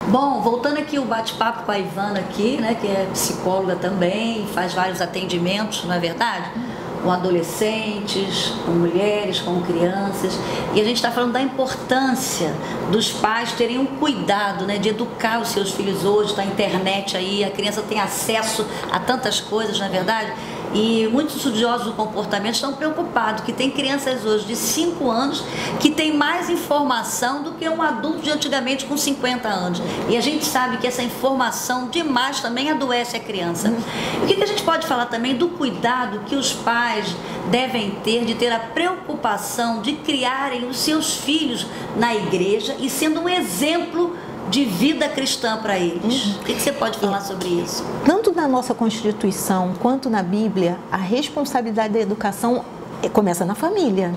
Bom, voltando aqui o bate-papo com a Ivana aqui, né, que é psicóloga também, faz vários atendimentos, não é verdade? Com adolescentes, com mulheres, com crianças. E a gente está falando da importância dos pais terem um cuidado, né, de educar os seus filhos hoje, da internet aí, a criança tem acesso a tantas coisas, não é verdade? E muitos estudiosos do comportamento estão preocupados que tem crianças hoje de 5 anos que tem mais informação do que um adulto de antigamente com 50 anos. E a gente sabe que essa informação demais também adoece a criança. E o que a gente pode falar também do cuidado que os pais devem ter de ter a preocupação de criarem os seus filhos na igreja e sendo um exemplo de vida cristã para eles? O que você pode falar sobre isso? Tanto na nossa Constituição quanto na Bíblia, a responsabilidade da educação começa na família.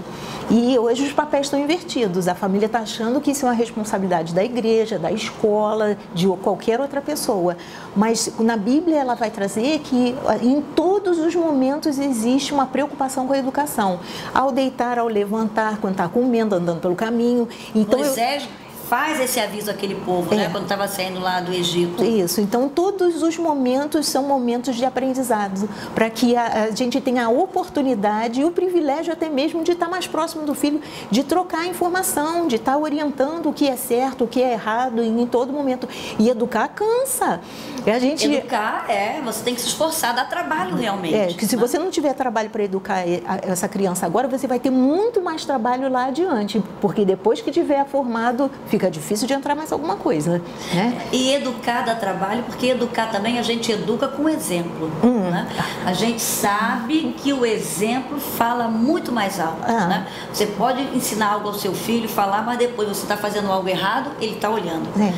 E hoje os papéis estão invertidos. A família está achando que isso é uma responsabilidade da igreja, da escola, de qualquer outra pessoa. Mas na Bíblia ela vai trazer que em todos os momentos existe uma preocupação com a educação. Ao deitar, ao levantar, quando está comendo, andando pelo caminho. Então, Moisés faz esse aviso àquele povo, né, quando estava saindo lá do Egito. Isso, então todos os momentos são momentos de aprendizado, para que a gente tenha a oportunidade e o privilégio até mesmo de estar mais próximo do filho, de trocar informação, de estar orientando o que é certo, o que é errado em todo momento. E educar cansa. Educar, você tem que se esforçar, dá trabalho realmente. Que se você não tiver trabalho para educar essa criança agora, você vai ter muito mais trabalho lá adiante, porque depois que tiver formado, fica difícil de entrar mais alguma coisa, né? E educar dá trabalho, porque educar também a gente educa com exemplo, né? A gente sabe que o exemplo fala muito mais alto, né? Você pode ensinar algo ao seu filho, falar, mas depois você está fazendo algo errado, ele está olhando. Né?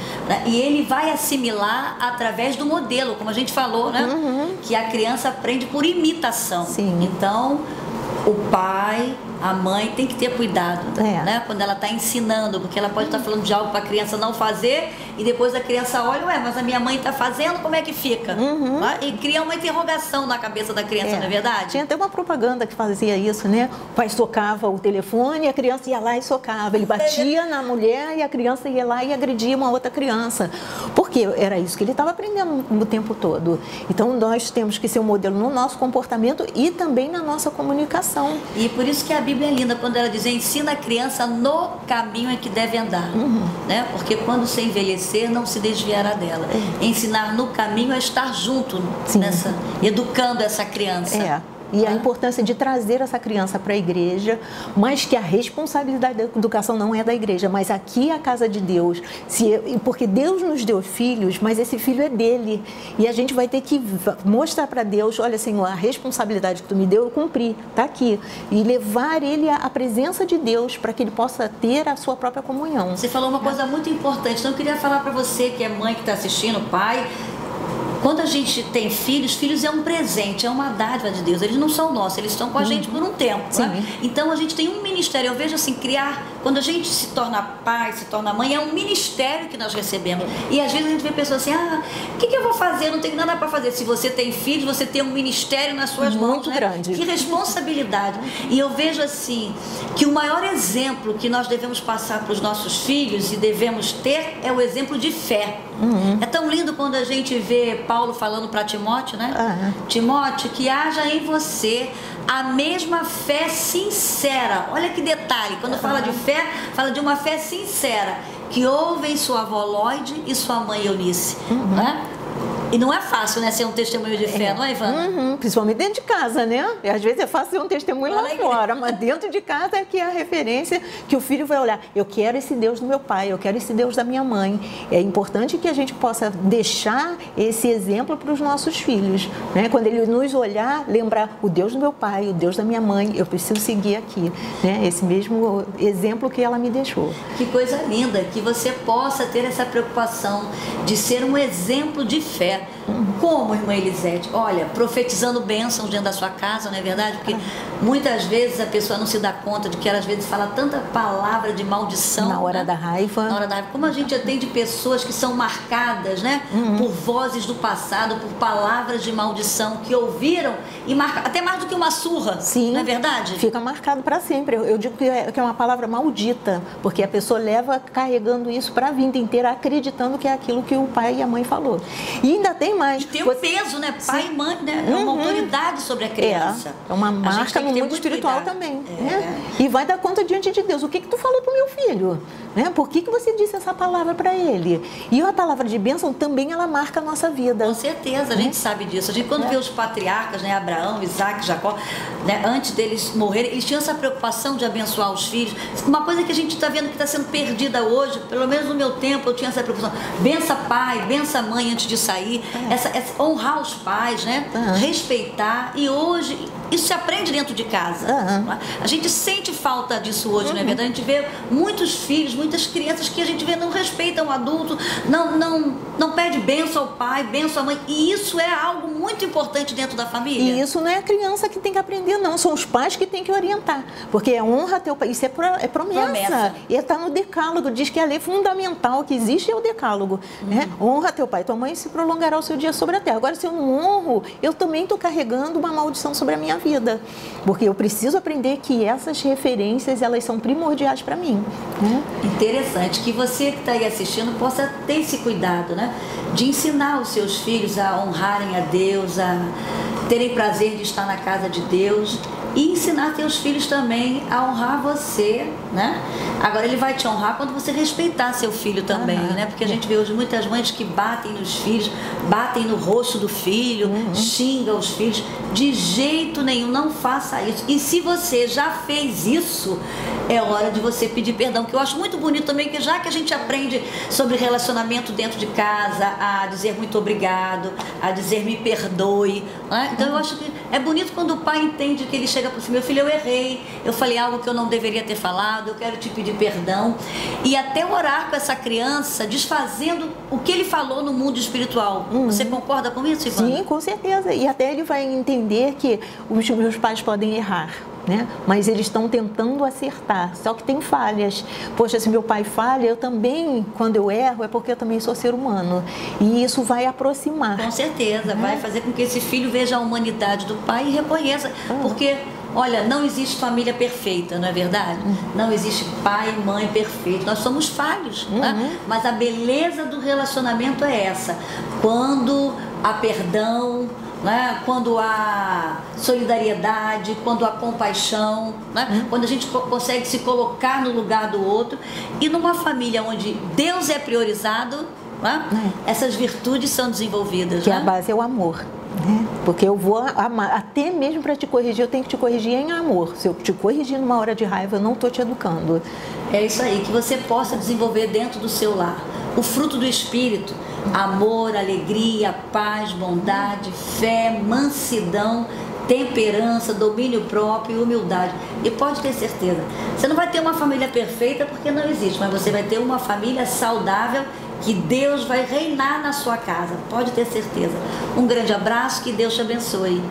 E ele vai assimilar através do modelo, como a gente falou, né? Que a criança aprende por imitação. Sim. Então, o pai, a mãe tem que ter cuidado, né? Quando ela está ensinando, porque ela pode estar falando de algo para a criança não fazer e depois a criança olha, mas a minha mãe está fazendo, como é que fica? E cria uma interrogação na cabeça da criança, não é verdade? Tinha até uma propaganda que fazia isso, né? O pai socava o telefone e a criança ia lá e socava. Ele batia na mulher e a criança ia lá e agredia uma outra criança. Porque era isso que ele estava aprendendo o tempo todo. Então nós temos que ser um modelo no nosso comportamento e também na nossa comunicação. E por isso que a Bíblia é linda quando ela diz: ensina a criança no caminho em que deve andar, né? Porque quando se envelhecer não se desviará dela. Ensinar no caminho é estar junto educando essa criança. E a importância de trazer essa criança para a igreja, mas que a responsabilidade da educação não é da igreja, mas aqui é a casa de Deus. Porque Deus nos deu filhos, mas esse filho é dele. E a gente vai ter que mostrar para Deus: olha, Senhor, a responsabilidade que tu me deu, eu cumpri, está aqui. E levar ele à presença de Deus para que ele possa ter a sua própria comunhão. Você falou uma coisa muito importante, então eu queria falar para você que é mãe, que está assistindo, pai. Quando a gente tem filhos, filhos é um presente, é uma dádiva de Deus. Eles não são nossos, eles estão com a gente por um tempo. Né? Então a gente tem um ministério. Eu vejo assim, quando a gente se torna pai, se torna mãe, é um ministério que nós recebemos. E às vezes a gente vê pessoas assim: o que eu vou fazer? Eu não tenho nada para fazer. Se você tem filhos, você tem um ministério nas suas mãos. Muito grande. Que responsabilidade. E eu vejo assim, que o maior exemplo que nós devemos passar para os nossos filhos e devemos ter é o exemplo de fé. É tão lindo quando a gente vê Paulo falando para Timóteo, né? Timóteo, que haja em você a mesma fé sincera. Olha que detalhe, quando fala de fé, fala de uma fé sincera, que ouvem sua avó Lóide e sua mãe Eunice, né? E não é fácil, né, ser um testemunho de fé, não é, Ivana? Principalmente dentro de casa, né? E às vezes é fácil ser um testemunho lá fora, mas dentro de casa é que é a referência que o filho vai olhar. Eu quero esse Deus do meu pai, eu quero esse Deus da minha mãe. É importante que a gente possa deixar esse exemplo para os nossos filhos, né? Quando ele nos olhar, lembrar: o Deus do meu pai, o Deus da minha mãe, eu preciso seguir aqui, né? Esse mesmo exemplo que ela me deixou. Que coisa linda, que você possa ter essa preocupação de ser um exemplo de fé. Como, irmã Elisete? Olha, profetizando bênçãos dentro da sua casa, não é verdade? Porque muitas vezes a pessoa não se dá conta de que ela às vezes fala tanta palavra de maldição. Na hora da raiva. Na hora da raiva. Como a gente atende pessoas que são marcadas, né? Por vozes do passado, por palavras de maldição que ouviram e marca até mais do que uma surra. Sim. Não é verdade? Fica marcado para sempre. Eu digo que é uma palavra maldita, porque a pessoa leva carregando isso para a vida inteira, acreditando que é aquilo que o pai e a mãe falou. E ainda tem mais. E tem um peso, né? Pai e mãe, né? É uma autoridade sobre a criança. É uma marca no mundo espiritual cuidado. Também. Né? E vai dar conta diante de Deus. O que tu falou pro meu filho? Né? Por que você disse essa palavra para ele? E a palavra de bênção também, ela marca a nossa vida. Com certeza, a gente sabe disso. A gente, quando vê os patriarcas, né? Abraão, Isaac, Jacó, né? Antes deles morrerem, eles tinham essa preocupação de abençoar os filhos. Uma coisa que a gente está vendo que está sendo perdida hoje, pelo menos no meu tempo, eu tinha essa preocupação. Bença pai, bença mãe antes de sair. Essa honrar os pais, né? Respeitar. E hoje, isso se aprende dentro de casa. A gente sente falta disso hoje, não é verdade? A gente vê muitos filhos, muitas crianças que a gente vê não respeitam o adulto, não pede benção ao pai, benção à mãe. E isso é algo muito importante dentro da família. E isso não é a criança que tem que aprender, não. São os pais que têm que orientar. Porque honra teu pai. Isso é promessa. E está no decálogo. Diz que a lei fundamental que existe é o decálogo. Né? Honra teu pai e tua mãe, se prolongará o seu dia sobre a terra. Agora, se eu não honro, eu também estou carregando uma maldição sobre a minha vida. Porque eu preciso aprender que essas referências, elas são primordiais para mim. Né? Interessante que você que está aí assistindo possa ter esse cuidado, né? De ensinar os seus filhos a honrarem a Deus, a terem prazer de estar na casa de Deus e ensinar teus filhos também a honrar você, né? Agora ele vai te honrar quando você respeitar seu filho também, né? Porque a gente vê hoje muitas mães que batem nos filhos, batem no rosto do filho, xingam os filhos. De jeito nenhum, não faça isso. E se você já fez isso, é hora de você pedir perdão, que eu acho muito bonito também, que já que a gente aprende sobre relacionamento dentro de casa, a dizer muito obrigado, a dizer me perdoe, né? Então eu acho que é bonito quando o pai entende que ele chega para o filho: meu filho, eu errei, eu falei algo que eu não deveria ter falado, eu quero te pedir perdão, e até orar com essa criança, desfazendo o que ele falou no mundo espiritual. Você concorda com isso, Ivana? Sim, com certeza. E até ele vai entender que os meus pais podem errar, né? Mas eles estão tentando acertar, só que tem falhas. Poxa, se meu pai falha, eu também, quando eu erro, é porque eu também sou ser humano. E isso vai aproximar. Com certeza, vai fazer com que esse filho veja a humanidade do pai e reconheça. Porque, olha, não existe família perfeita, não é verdade? Não existe pai e mãe perfeito. Nós somos falhos, né? Mas a beleza do relacionamento é essa. Quando há perdão, né? Quando há solidariedade, quando há compaixão, né? Quando a gente consegue se colocar no lugar do outro. E numa família onde Deus é priorizado, né? Essas virtudes são desenvolvidas. Que né? a base é o amor. Né? Porque eu vou amar, até mesmo para te corrigir, eu tenho que te corrigir em amor. Se eu te corrigir numa hora de raiva, eu não estou te educando. É isso aí, que você possa desenvolver dentro do seu lar o fruto do Espírito: amor, alegria, paz, bondade, fé, mansidão, temperança, domínio próprio e humildade. E pode ter certeza, você não vai ter uma família perfeita porque não existe, mas você vai ter uma família saudável, que Deus vai reinar na sua casa. Pode ter certeza. Um grande abraço, que Deus te abençoe.